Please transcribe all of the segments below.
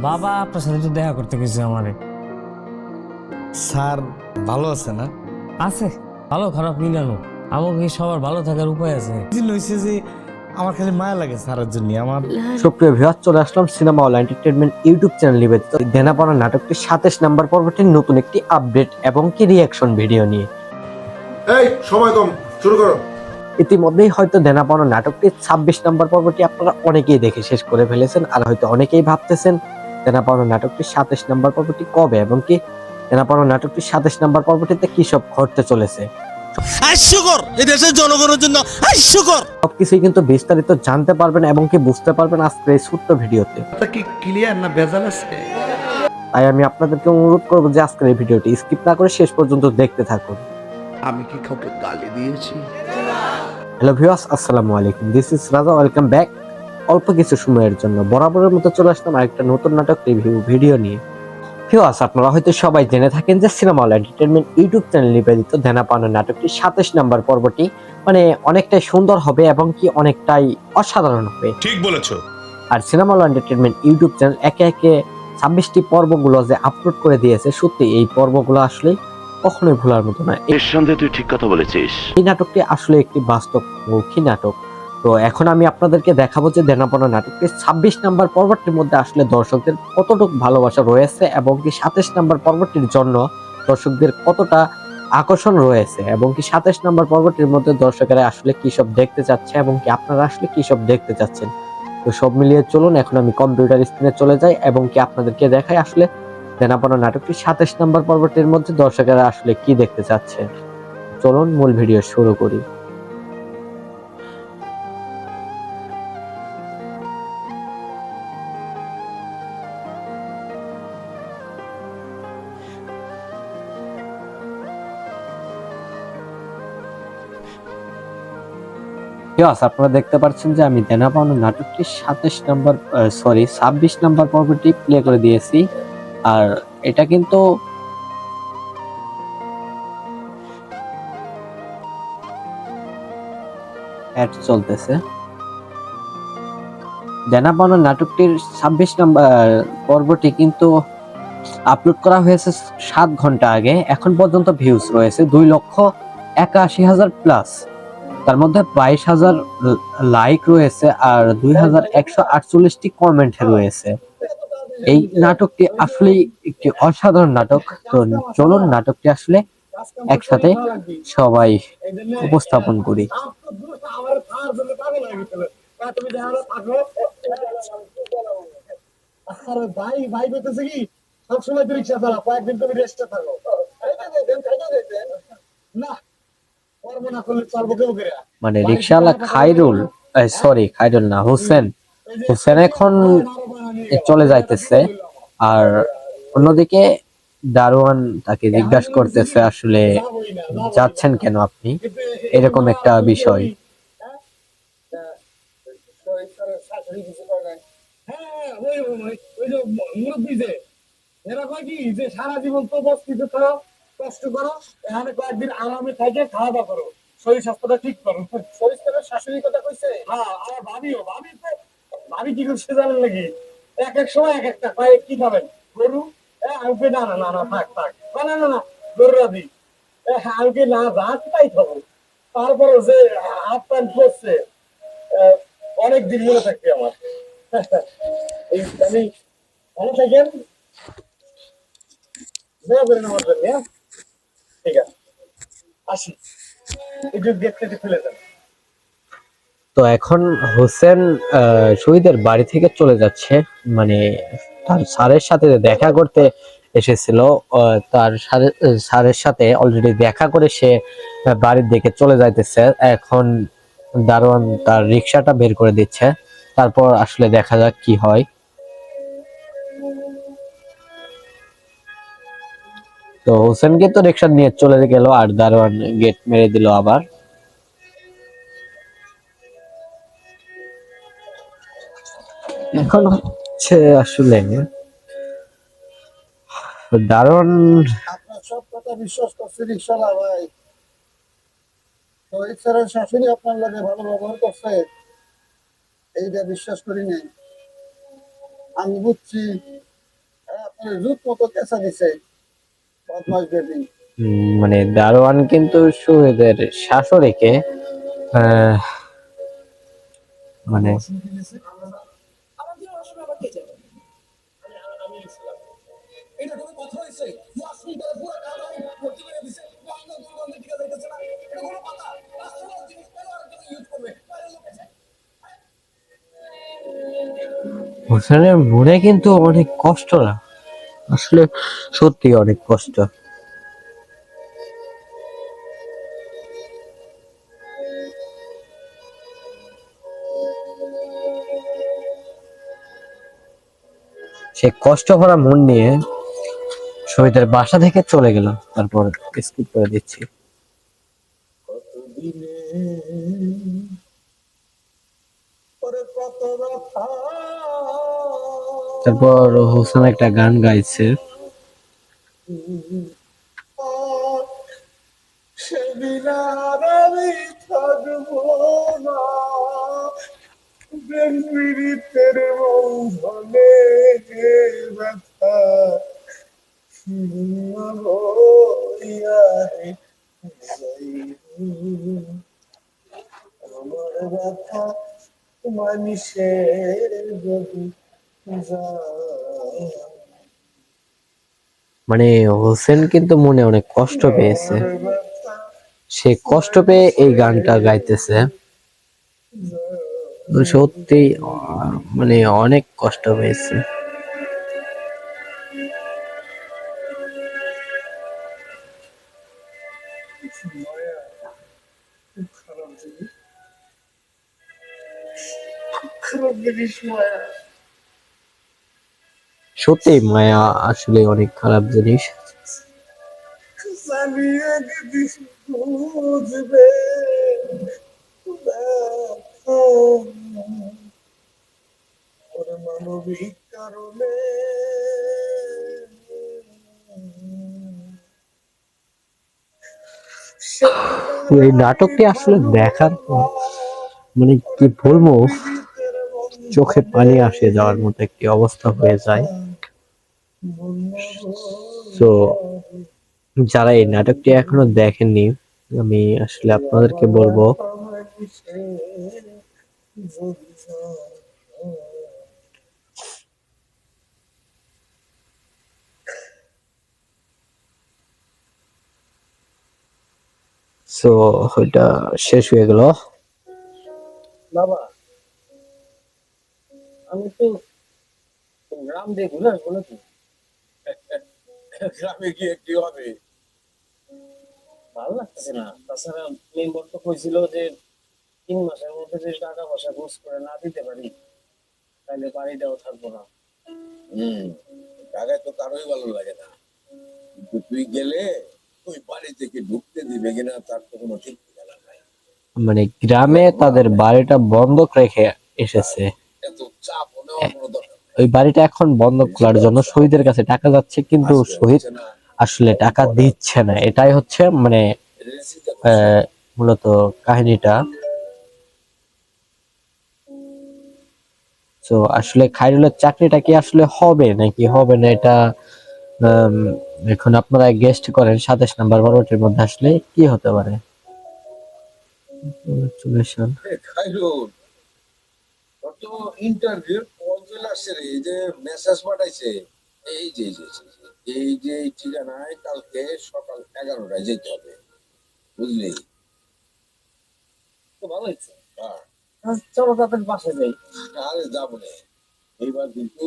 বাবা আপনার সাথে একটু দেখা করতে গেছে আমারে। স্যার ভালো আছে না? আছে, ভালো খারাপ মিলানো। আমাকে কি সবার ভালো থাকার উপায় আছে? দিন হয়েছে যে আমার খালি মায়া লাগে স্যারের জন্য। আমার সুপ্রিয় ভিউয়ার, চলে আসলাম cinema hall entertainment YouTube channel নিবেদিত দেনাপানা নাটকটি 27 নাম্বার পর্বটির নতুন একটি আপডেট এবং কি রিয়াকশন ভিডিও নিয়ে। এই সময় কম, শুরু করো। ইতিমধ্যেই হয়তো দেনাপানা নাটকটির 26 নাম্বার পর্বটি আপনারা অনেকেই দেখে শেষ করে ফেলেছেন, আর হয়তো অনেকেই ভাবতেছেন দেনাপানা নাটকটির 27 নাম্বার পর্বটি কবে এবং কি দেনাপানা নাটকটির 27 নাম্বার পর্বটিতে কি সব ঘটতে চলেছে। হাস্যকর, এই দেশের জনগণের জন্য হাস্যকর। সবকিছুই কিন্তু বিস্তারিত জানতে পারবেন এবং কি বুঝতে পারবেন আজকের এই ছোট্ট ভিডিওতে। এটা কি ক্লিয়ার না ভেজাল আছে? তাই আমি আপনাদেরকে অনুরোধ করবো যে আজকের এই ভিডিওটি স্কিপ না করে শেষ পর্যন্ত দেখতে থাকুন। আমি কি কাউকে গালি দিয়েছি? হ্যালো ভিউয়ার্স, আসসালামু আলাইকুম। দিস ইজ রাজা, ওয়েলকাম ব্যাক। অল্প কিছু সময়ের জন্য বরাবরের মতো চলে আসলাম আরেকটা নতুন নাটক রিভিউ ভিডিও নিয়ে। ভিউয়ার্স, আপনারা হয়তো সবাই জেনে থাকেন যে cinema hall entertainment YouTube channel নিবেদিত দেনাপাওনা নাটকটি 27 নাম্বার পর্বটি অনেকটাই সুন্দর হবে এবং কি অনেকটাই অসাধারণ হবে। ঠিক বলেছো। আর cinema hall entertainment YouTube channel একে একে 26টি পর্বগুলো যে আপলোড করে দিয়েছে, সত্যি এই পর্বগুলো আসলে কখনোই ভোলার মতো না। নিঃসন্দেহে তুই ঠিক কথা বলেছিস। এই নাটকটি আসলে একটি বাস্তবমুখী নাটক। তো এখন আমি আপনাদেরকে দেখাবো যে দেনাপাওনা নাটকটির 26 নাম্বার পর্বটির মধ্যে আসলে দর্শকদের কতটুকু ভালোবাসা রয়েছে এবং কি 27 নাম্বার পর্বটির জন্য দর্শকদের কতটা আকর্ষণ রয়েছে এবং কি 27 নাম্বার পর্বটির মধ্যে দর্শকেরা আসলে কি সব দেখতে চাচ্ছে এবং কি আপনারা আসলে কি সব দেখতে চাচ্ছেন। তো সব মিলিয়ে চলুন এখন আমি কম্পিউটার স্ক্রিনে চলে যাই এবং কি আপনাদেরকে দেখাই আসলে দেনাপাওনা নাটকটির 27 নাম্বার পর্বটির মধ্যে দর্শকেরা আসলে কি দেখতে চাচ্ছে। চলুন মূল ভিডিও শুরু করি। আপনারা দেখতে পাচ্ছেন যে আমি দেনাপাওনা নাটকটি 26 নাম্বার পর্বটি প্লে করে দিয়েছি। আর এটা কিন্তু অ্যাড চলতেছে। দেনাপাওনা নাটকটির 26 নাম্বার পর্বটি কিন্তু আপলোড করা হয়েছে 7 ঘন্টা আগে। এখন পর্যন্ত ভিউজ রয়েছে 2,81,000 প্লাস। তার মধ্যে 22,000 লাইক রয়েছে আর 2,148টি কমেন্ট রয়েছে। এই নাটকটি আসলে একটি অসাধারণ নাটক। তো চলুন নাটকটি আসলে একসাথে সবাই উপস্থাপন করি। ভাই ভাই বলতেছে কি সবসময় তুই রিক্সা চালা, কয়েকদিন তুমি রেস্টে থাকো না, কর্ম না করলে চলবো কেউ করে। রিকশাওয়ালা খাইরুল, খাইরুল না, হোসেন এখন চলে যাইতেছে। আর অন্যদিকে দারোয়ান তাকে জিজ্ঞাসা করতেছে আসলে যাচ্ছেন কেন আপনি, এরকম একটা বিষয়। সারা জীবন তো কষ্ট করো, এখানে কয়েকদিন আরামে থাকে, খাওয়া দাওয়া করো, শরীর স্বাস্থ্যটা ঠিক করো। শরীর শাশুড়ির কথা কইছে। হ্যাঁ, আমার ভাবি কি করছে জানেন নাকি? এক এক সময় এক একটা কয়েক কি খাবেন, গরু? আমাকে না না না না থাক থাক, না না না গরু রাধি, আমাকে না রাত তাই খাবো। তারপরে যে হাত প্যান্ট করছে, অনেক দিন মনে থাকবে আমার। এই আমি ভালো থাকেন, দোয়া করেন আমার জন্য। ঠিক আছে, আসি, একটু দেখতে ফেলে দেন। তো এখন হোসেন শহীদের বাড়ি থেকে চলে যাচ্ছে, মানে তার স্যারের সাথে দেখা করতে এসেছিল। তার স্যারের সাথে অলরেডি দেখা করে সে বাড়ির দিকে চলে যাইতেছে। এখন দারোয়ান তার রিক্সাটা বের করে দিচ্ছে, তারপর আসলে দেখা যাক কি হয়। তো হোসেনকে তো রিক্সা নিয়ে চলে গেল আর দারোয়ান গেট মেরে দিল আবার। এখন হচ্ছে আসলে দারুণ। আপনার সব কথা বিশ্বাস করছে রিক্সাওয়ালা ভাই, শহীদ স্যারের শাশুড়ি আপনার লাগে ভালো ব্যবহার করছে, এইটা বিশ্বাস করি নাই। আমি বুঝছি জুত মতো কেঁচা দিছে বদমাস বেবি। মানে দারোয়ান কিন্তু শহীদের শাশুড়িকে আহ, মানে এটা কোনো কথা হয়েছে? ওয়াশরুম করে পুরো কাভারে ভর্তি করে দিছে, গন্ধ দুর্গন্ধের দিকে যাইতেছে না। এটা কোনো কথা? রাষ্ট্রীয় জিনিস কেন আরেকজন ইউজ করবে? বাইরের লোক আছে। হোসেনের মনে কিন্তু অনেক কষ্ট না, আসলে সত্যি অনেক কষ্ট। সে কষ্ট ভরা মন নিয়ে শহীদের বাসা থেকে চলে গেল। তারপর স্কিপ করে দিচ্ছি। কতদিনে পরে কত ব্যথা। তারপর হোসেন একটা গান গাইছে। সেদিন আর আমি থাকবো না, প্রেম পীড়িতের বন্ধনে ব্যথা হইয়ারে যাইব। আমার ব্যথা মানুষের যদি যায়। মানে হোসেন কিন্তু মনে অনেক কষ্ট পেয়েছে, আমার ব্যথা সে কষ্ট পেয়ে এই গানটা গাইতেছে। সত্যি মানে অনেক কষ্ট পেয়েছে। মায়া খুব খারাপ জিনিস, খারাপ জিনিস মায়া। সত্যি মায়া আসলে অনেক খারাপ জিনিস। জানি একদিন বুঝবে ব্যথা, ওর মানবিক কারণে। তো এই নাটকটি আসলে দেখার পর মানে কি বলবো, চোখে পানি আসে যাওয়ার মতো একটি অবস্থা হয়ে যায়। তো যারা এই নাটকটি এখনো দেখেননি, আমি আসলে আপনাদেরকে বলবো সো ওইটা শেষ হয়ে গেল। বাবা, আমি তো গ্রাম দিয়ে ঘুরে আসবো নাকি? গ্রামে গিয়ে কি হবে? ভালো লাগতেছে না। তাছাড়া মেম্বার তো কইছিল যে 3 মাসের মধ্যে যদি টাকা পয়সা ঘুষ করে না দিতে পারি তাহলে বাড়িটাও থাকবো না। হম, ঢাকায় তো কারোই ভালো লাগে না, কিন্তু তুই গেলে ওই বাড়ি থেকে ঢুকতে দিবে কিনা তার তো কোনো ঠিক ঠিকানা নাই। মানে গ্রামে তাদের বাড়িটা বন্ধক রেখে এসেছে, এত চাপ নেওয়ার কোনো দরকার নেই। ওই বাড়িটা এখন বন্ধক খোলার জন্য শহীদের কাছে টাকা যাচ্ছে, কিন্তু শহীদ আসলে টাকা দিচ্ছে না। এটাই হচ্ছে মানে মূলত কাহিনীটা। তো আসলে খায়রুলের চাকরিটা কি আসলে হবে নাকি হবে না, এটা আম, এখন আপনারা গেস্ট করেন 27 নম্বর পর্বটির মধ্যে আসলে কি হতে পারে। Congratulations. খাইরুল, তোর তো ইন্টারভিউ কল চলে আসছে রে, এই যে মেসেজ পাঠাইছে। এই যে এই ঠিকানায় কালকে সকাল 11টায় যেতে হবে, বুঝলি? তো ভালো হয়েছে। হ্যাঁ, চলো তাদের বাসে যাই। আরে যাবো না, এইবার কিন্তু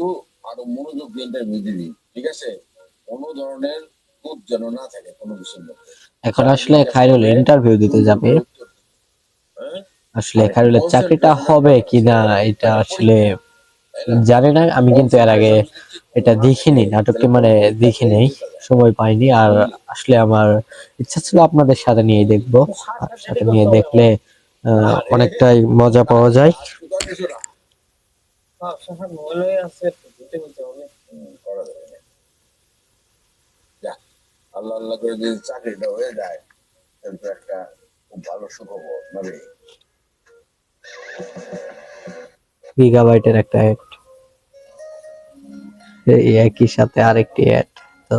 আরো মনোযোগ দিয়ে ইন্টারভিউ দিবি, ঠিক আছে? কোনো ধরনের খুঁত যেন না থাকে কোনো কিছুর মধ্যে। এখন আসলে খায়রুল ইন্টারভিউ দিতে যাবে। হ্যাঁ, আসলে খায়রুলের চাকরিটা হবে কিনা এটা আসলে জানি না। আমি কিন্তু এর আগে এটা দেখিনি, নাটকটি মানে দেখিনি, সময় পাইনি। আর আসলে আমার ইচ্ছা ছিল আপনাদের সাথে নিয়ে দেখবো, আর সাথে নিয়ে দেখলে অনেকটাই মজা পাওয়া যায়। ভালোই আছে, ঘুরতে ঘুরতে হবে। করা যাবে না। যা, আল্লাহ আল্লাহ করে যদি চাকরিটা হয়ে যায় তাহলে তো একটা খুব ভালো সুখবর মানে। গিগাবাইটের একটা অ্যাড। এই একই সাথে আরেকটি অ্যাড। তো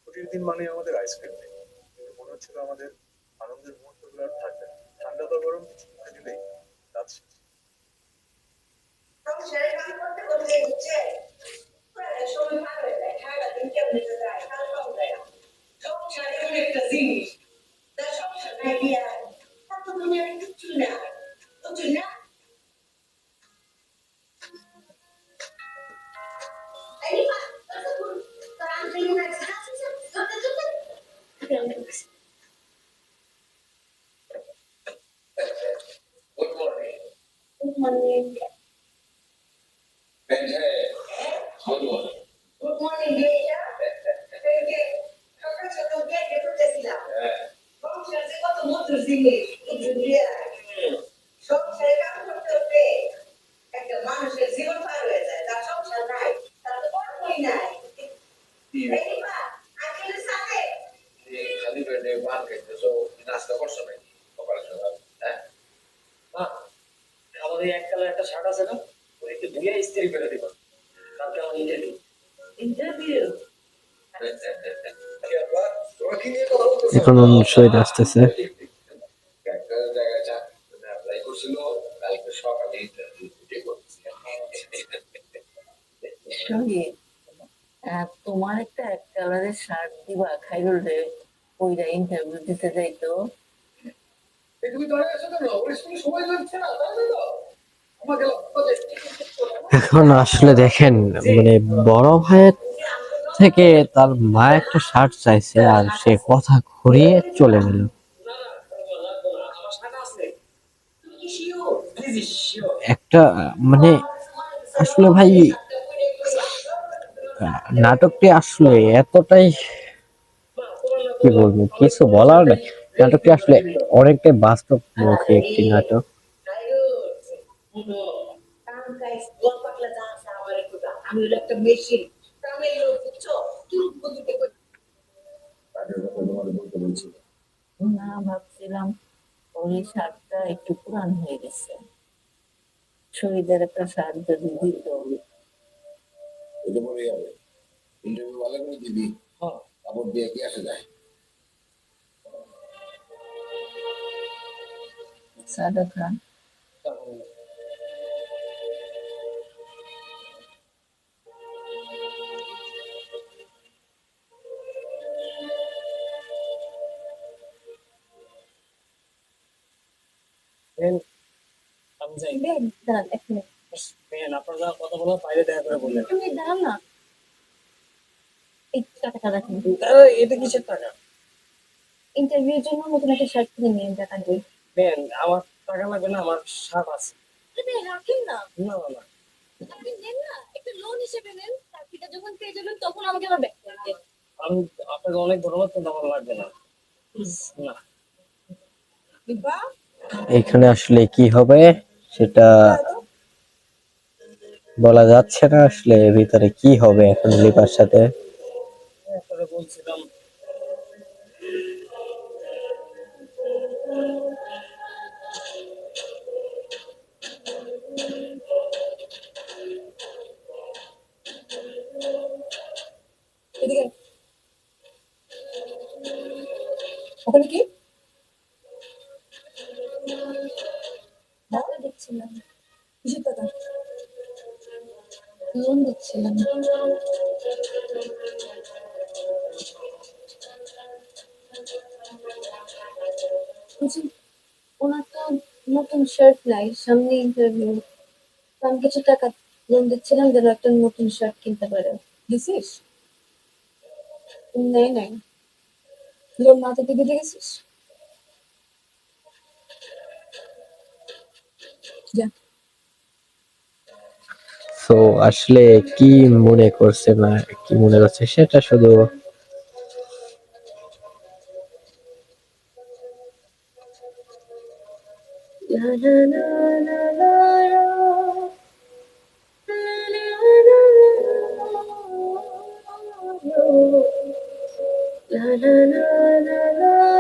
ছুটির দিন মানে আমাদের আইসক্রিম নেই, কিন্তু মনে হচ্ছিল আমাদের আনন্দের মুহূর্তগুলো আর থাকবে না। ঠান্ডা বা গরম কিছু মুখে দিলেই কাজ শেষ। সংসারে কাজ করতে করতে হচ্ছে সময় পার হয়ে যায়, সারাদিন কেমনে যে যায় তার পাওয়া যায় না। সংসার এমন একটা জিনিস, তার সংসার নাই দিয়া তার তো দুনিয়ার কিচ্ছু না, বুঝলি না? এই মা, তোর আন্টি মনে হয় good morning. Good morning. Good morning ভাইয়া। এই যে সকাল সকাল গেটে ঢুকতেছিলাম, সংসার যে কত মধুর জিনিস, বুঝলি দিয়া? সংসারে কাজ করতে করতে একটা মানুষের জীবন পার হয়ে যায়, তার সংসার নাই, তার তো কর্মই নাই। এই মা, আঙ্কেলের সাথে খালি পেটে পান খাইতেছো, নাস্তা করছো নাকি সকাল সকাল? হ্যাঁ, মা, আমাদের এক কালার একটা শার্ট আছে না, ওই একটু ধুয়ে ইস্ত্রি করে দিবা, কালকে আমার ইন্টারভিউ। ইন্টারভিউ। কি আব্বা, তোমরা কি নিয়ে কথা বলতেছো? এখন শহীদ আসতেছে। একটা জায়গায় চাকরি অ্যাপ্লাই করছিল, কালকে সকালে ইন্টারভিউ করতেছি। শহীদ, তোমার একটা এক কালারের শার্ট দিবা খাইরুল রে, ওইটা ইন্টারভিউ দিতে যাইতো। তুমি দাঁড়িয়ে আছো কেন? ওর স্কুলে সময় লাগছে না, তাই তো আমাকে এখন আসলে দেখেন, মানে বড় ভাইয়ের থেকে তার মা একটা শার্ট চাইছে আর সে কথা ঘুরিয়ে চলে গেল। আমার শার্ট আছে। তুমি কি শিওর? জি শিওর। একটা মানে আসলে ভাই নাটকটি আসলে এতটাই কি বলবো, কিছু বলার নেই। নাটকটি আসলে অনেকটাই বাস্তবমুখী একটি নাটক। আমি হলো একটা মেশিন, কামের লোক, বুঝছো? চুপ বুঝতে না, ভাবছিলাম ওই শার্টটা একটু পুরান হয়ে গেছে, শহীদের একটা শার্ট যদি দিত। এটা পরে যাবে ইন্টারভিউ ভালো করে দিবি, কাপড় দিয়ে কি আসে যায়? সাদা খান আমি যাই। দাঁড়ান এক মিনিট, মেন আপনারা কথা বলা বাইরে দেখা করে বললেন। তুমি দাঁড়ান না, এই টাকাটা রাখুন। এটা কিসের টাকা? ইন্টারভিউর জন্য নতুন একটা শার্ট কিনে নিয়ে টাকা দিই। মেন আমার টাকা লাগবে না, আমার শার্ট আছে। আপনি রাখেন না, না না না, আপনি নেন না, একটা লোন হিসেবে নেন, চাকরিটা যখন পেয়ে যাবেন তখন আমাকে আবার ব্যাক করে দেন। আমি আপনাকে অনেক ধন্যবাদ, কিন্তু আমার লাগবে না। না, বা এখানে আসলে কি হবে সেটা বলা যাচ্ছে না, আসলে ভিতরে কি হবে এখন লিপার সাথে। আপনাকে বলছিলাম এদিকে ওখানে কি টাকা দিচ্ছিলাম, কিসের টাকা? লোন দিচ্ছিলাম। বলছি, ওনার তো নতুন শার্ট নাই, সামনে ইন্টারভিউ, আমি কিছু টাকা লোন দিচ্ছিলাম যেন একটা নতুন শার্ট কিনতে পারে। দিছিস? নেই নাই, লোন না থেকে দিতে গেছিস? যা। তো আসলে কি মনে করছে না কি মনে করছে সেটা শুধু La la la la la la. La la la la la la. La la la la la.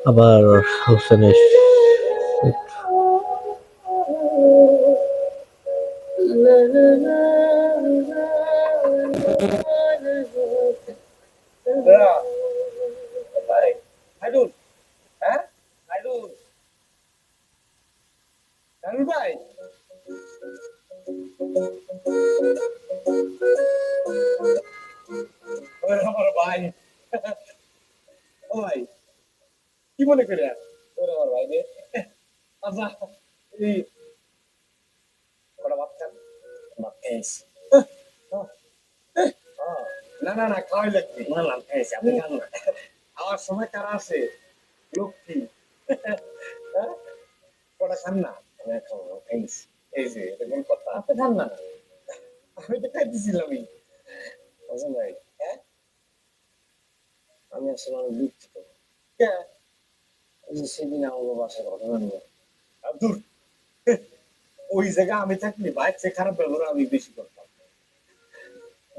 আবার হোসেনের ভাই হাইডুল, হ্যাঁ হাইডুল, হাইডুল ভাই, ওরে আমার ভাই, ও ভাই কি মনে করে? ওরে আমার ভাই রে। আচ্ছা এই কটা ভাত খান? ভাত খাইছি। না না না, খাওয়াই লাগবে। না না খাইছি, আপনি খান না। খাওয়ার সময় কারা আছে? লক্ষ্মী। হ্যাঁ? কটা খান না? আমি খাবো না, খাইছি। এই যে এটা কোন কথা? আপনি খান না। আমি তো খাইতেছিলামই। বুঝলেন ভাই, হ্যাঁ? আমি আসলে অনেক দুঃখিত। কে? এই যে সেদিন আমার বাসায় ঘটনা নিয়ে দূর। ওই জায়গায় আমি থাকলে বাইক চেয়ে খারাপ ব্যবহার আমি বেশি করতাম।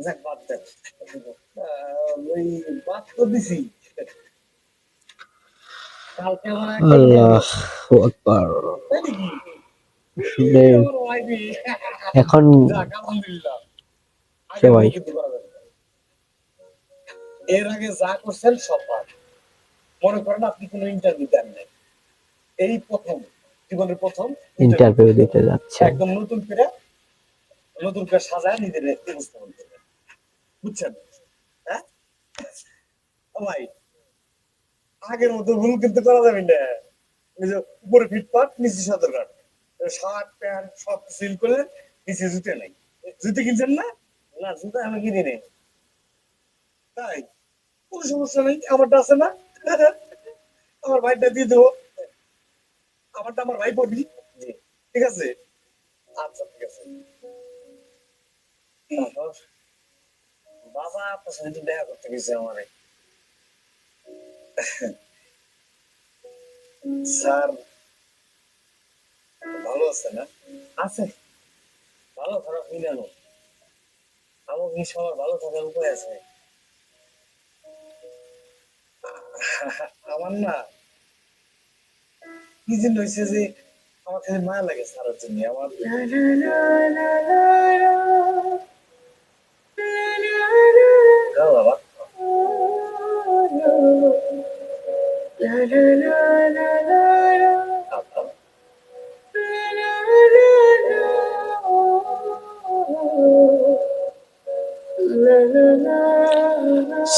যাক বাদ দেন। ওই বাদ তো দিছি। কালকে আমার এক আল্লাহু আকবার। তাই নাকি? আসলে আমার ভাই রে। এখন যাক, আলহামদুলিল্লাহ। কে ভাই? আগে কিন্তু করা যাবে না। এর আগে যা করছেন সব বাদ। মনে করেন আপনি কোনো ইন্টারভিউ দেন নাই, এই প্রথম জীবনের প্রথম ইন্টারভিউ দিতে যাচ্ছে। একদম নতুন করে সাজায় নিজের উপস্থাপন করবেন, বুঝছেন? হ্যাঁ ও ভাই, আগের মতো ভুল কিন্তু করা যাবে না। এই যে উপরে ফিটপাট, নিচে সদর ঘাট, শার্ট প্যান্ট সব সিল করলেন, নিচে জুতে নাই। জুতে কিনছেন না? না জুতা আমি কিনি নি। তাই কোনো সমস্যা নেই, আমারটা আছে না? আমার ভাইটা দিয়ে দেবো, আমারটা আমার ভাই পড়বি। জি। ঠিক আছে, আচ্ছা ঠিক আছে। তারপর বাবা আপনার সাথে একটু দেখা করতে গেছে আমারে। স্যার ভালো আছে না? আছে, ভালো খারাপ মিলানো। আমার কি সবার ভালো থাকার উপায় আছে? আমার না কি যেন হয়েছে যে আমার খালি মায়া লাগে স্যারের জন্য। আমার গাও বাবা। আচ্ছা,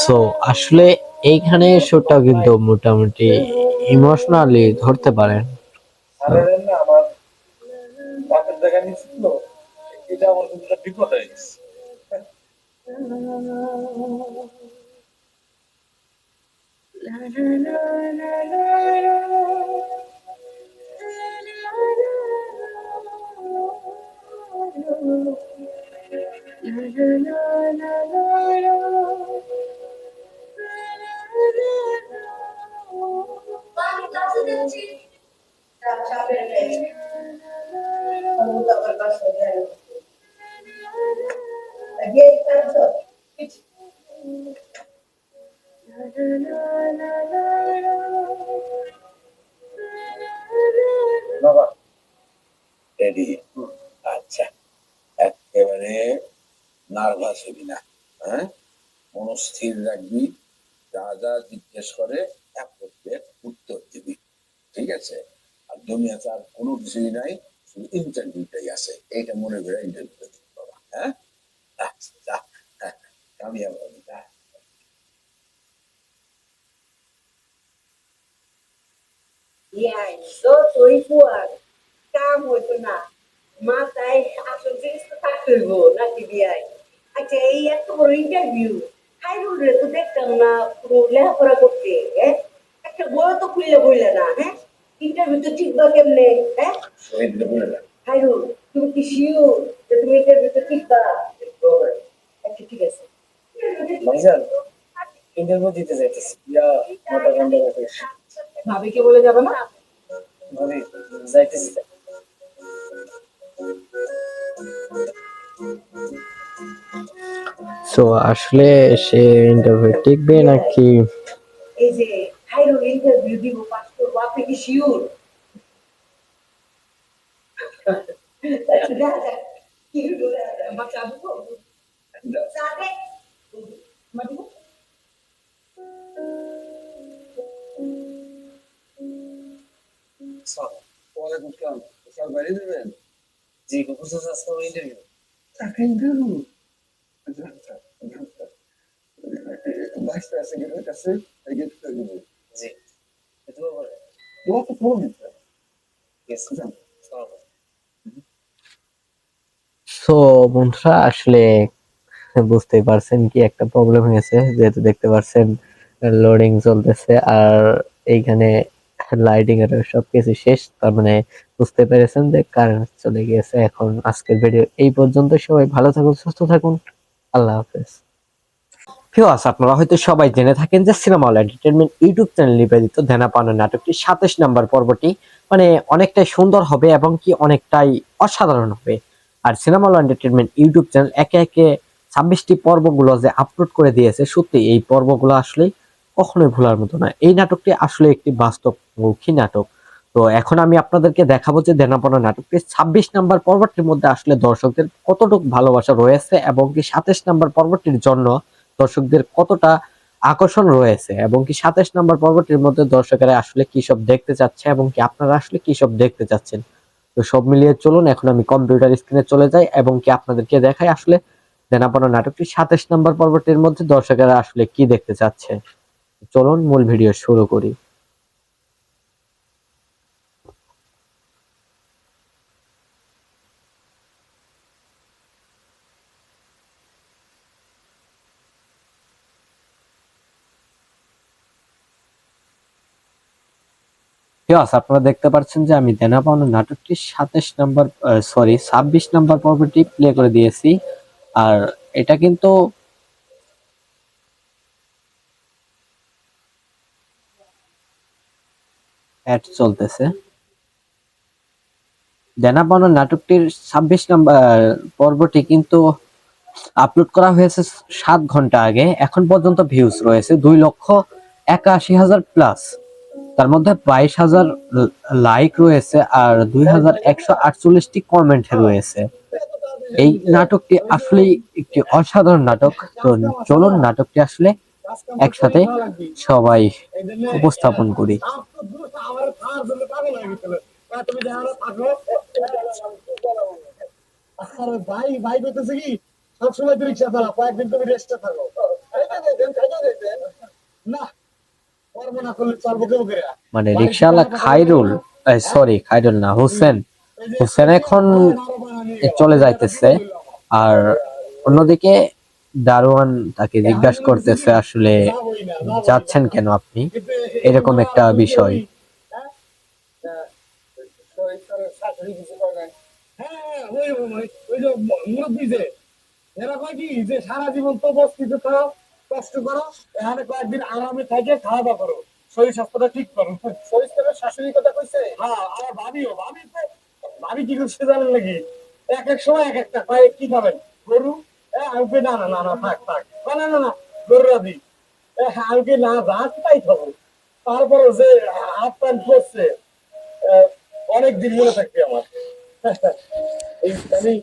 সো আসলে এইখানে শোটা কিন্তু মোটামুটি ইমোশনালি ধরতে পারেন। স্যারের না আমার বাপের জায়গা নিয়েছিল, এটা আমার কিন্তু একটা বিপদ হয়ে গেছে। আমি কাছে যাচ্ছি সাপের গায়ে আমি তো আবার বাসায় যাই আগে কাছে বাবা রেডি? আচ্ছা, একেবারে নার্ভাস হবি না, হ্যাঁ? মনস্থির রাখবি, যা যা জিজ্ঞেস করে এক প্রত্যেক উত্তর দিবি, ঠিক আছে? আর দুনিয়াতে আর কোনো কিছুই নাই, শুধু ইন্টারভিউটাই আছে, এইটা মনে করে ইন্টারভিউ দিবি বাবা, হ্যাঁ? আচ্ছা যা, হ্যাঁ, কামিয়াব হবি, যা। ইয়াই তো তুই পুয়ার কাম হইতো না মাথায় আসল জিনিস তো থাকতে হইব নাকি বিয়াই। আচ্ছা এই এত বড় ইন্টারভিউ হাইরুল রে তো দেখতাম না কোনো লেখাপড়া করতে, হ্যাঁ? একটা বই তো খুললে বললে না, হ্যাঁ? ইন্টারভিউ তো ঠিক বা কেমনে, হ্যাঁ? শহীদ বলে না, হাইরুল তুমি কি শিওর যে তুমি ইন্টারভিউ তো ঠিক বা? আচ্ছা ঠিক আছে। ভাইজান ইন্টারভিউ দিতে যাইতেছি। ইয়া মাথা ঠান্ডা রাখিস। ভাবিকে বলে যাবে না? ভাবি যাইতেছি। সো আসলে সে ইন্টারভিউ টিকবে নাকি এই যে ভাইরো ইন্টারভিউ দিব, পাস করবো, আপনি কি শিওর? কি বাঁচাবো সাথে মানে ওয়ালাইকুম আসসালাম। স্যার বাইরে দেবেন? জি, কখন স্যার আজকে আমার ইন্টারভিউ। ইন্টারভিউ ভাইস প্রেসিডেন্টের কাছে গেট করে দেবো। জি, এটুকু করে। তোমার তো ফোন দিতে ইয়েস স্যার। সো বন্ধুরা আসলে বুঝতেই পারছেন কি একটা প্রবলেম হয়েছে, যেহেতু দেখতে পাচ্ছেন লোডিং চলতেছে আর এইখানে লাইটিং এর সবকিছু শেষ, তার মানে বুঝতে পেরেছেন যে কারেন্ট চলে গিয়েছে। এখন আজকের ভিডিও এই পর্যন্ত। সবাই ভালো থাকুন, সুস্থ থাকুন, আল্লাহ হাফেজ। ভিউয়ার্স, আপনারা হয়তো সবাই জেনে থাকেন যে cinema hall entertainment YouTube channel নিবেদিত ধ্যানা পাওনা নাটকটি 27 নম্বর পর্বটি মানে অনেকটাই সুন্দর হবে এবং কি অনেকটাই অসাধারণ হবে। আর cinema hall entertainment YouTube channel একে একে 26টি পর্বগুলো যে আপলোড করে দিয়েছে, সত্যি এই পর্বগুলো আসলে কখনোই ভোলার মতো না। এই নাটকটি আসলে একটি বাস্তবমুখী নাটক। তো এখন আমি আপনাদেরকে দেখাবো যে দেনা পাওনা নাটকটি 26 নম্বর পর্বটির মধ্যে আসলে দর্শকদের কতটুকু ভালোবাসা রয়েছে এবং কি 27 নম্বর পর্বটির জন্য দর্শকদের কতটা আকর্ষণ রয়েছে এবং কি 27 নম্বর পর্বটির মধ্যে দর্শকেরা আসলে কি সব দেখতে চাচ্ছে এবং কি আপনারা আসলে কি সব দেখতে চাচ্ছেন। তো সব মিলিয়ে চলুন এখন আমি কম্পিউটার স্ক্রিনে চলে যাই এবং কি আপনাদেরকে দেখাই আসলে দেনা পাওনা নাটকটি 27 নম্বর পর্বটির মধ্যে দর্শকেরা আসলে কি দেখতে চাচ্ছে। চলুন মূল ভিডিও শুরু করি। আপনারা দেখতে পাচ্ছেন যে আমি দেনা পাওনা নাটকটি 26 নম্বর পর্বটি প্লে করে দিয়েছি। আর এটা কিন্তু অ্যাড চলতেছে। দেনা পাওনা নাটকটির 26 নম্বর পর্বটি কিন্তু আপলোড করা হয়েছে 7 ঘন্টা আগে। এখন পর্যন্ত ভিউজ রয়েছে 2,81,000 প্লাস। তার মধ্যে 22,000 লাইক রয়েছে আর 2,148টি কমেন্ট রয়েছে। এই নাটকটি আসলে একটি অসাধারণ নাটক। তো চলুন নাটকটি আসলে একসাথে সবাই উপস্থাপন করি। আমার খাওয়ার জন্য পাগল হয়ে গেছিল। তুমি যারা থাকো আরে ভাই ভাই বলতেছে কি সবসময় তো রিক্সা চালাও, কয়েকদিন তুমি রেস্টে থাকো। না কর্ম না করলে চলবো কেউ করে। মানে রিকশাওয়ালা খাইরুল, খাইরুল না, হোসেন এখন চলে যাইতেছে। আর অন্যদিকে দারোয়ান তাকে জিজ্ঞাসা করতেছে আসলে যাচ্ছেন কেন আপনি, এরকম একটা বিষয়। এরা কয় কি যে সারা জীবন তো বস্তিতে থাকো, কষ্ট করো, এখানে কয়েকদিন আরামে থাকে, খাওয়া দাওয়া করো, শরীর স্বাস্থ্যটা ঠিক করো। শরীর স্বাস্থ্যের শাশুড়ি কথা কইছে। হ্যাঁ, আমার ভাবি কি করছে জানেন নাকি? এক এক সময় এক একটা কয় কি খাবেন গরু, আমি কই, না না না না থাক থাক, না না না গরু রাধি, আমি কই, না রাত তাই খাবো। তারপরে যে হাফ প্যান্ট পরছে, অনেক দিন মনে থাকবে আমার। এই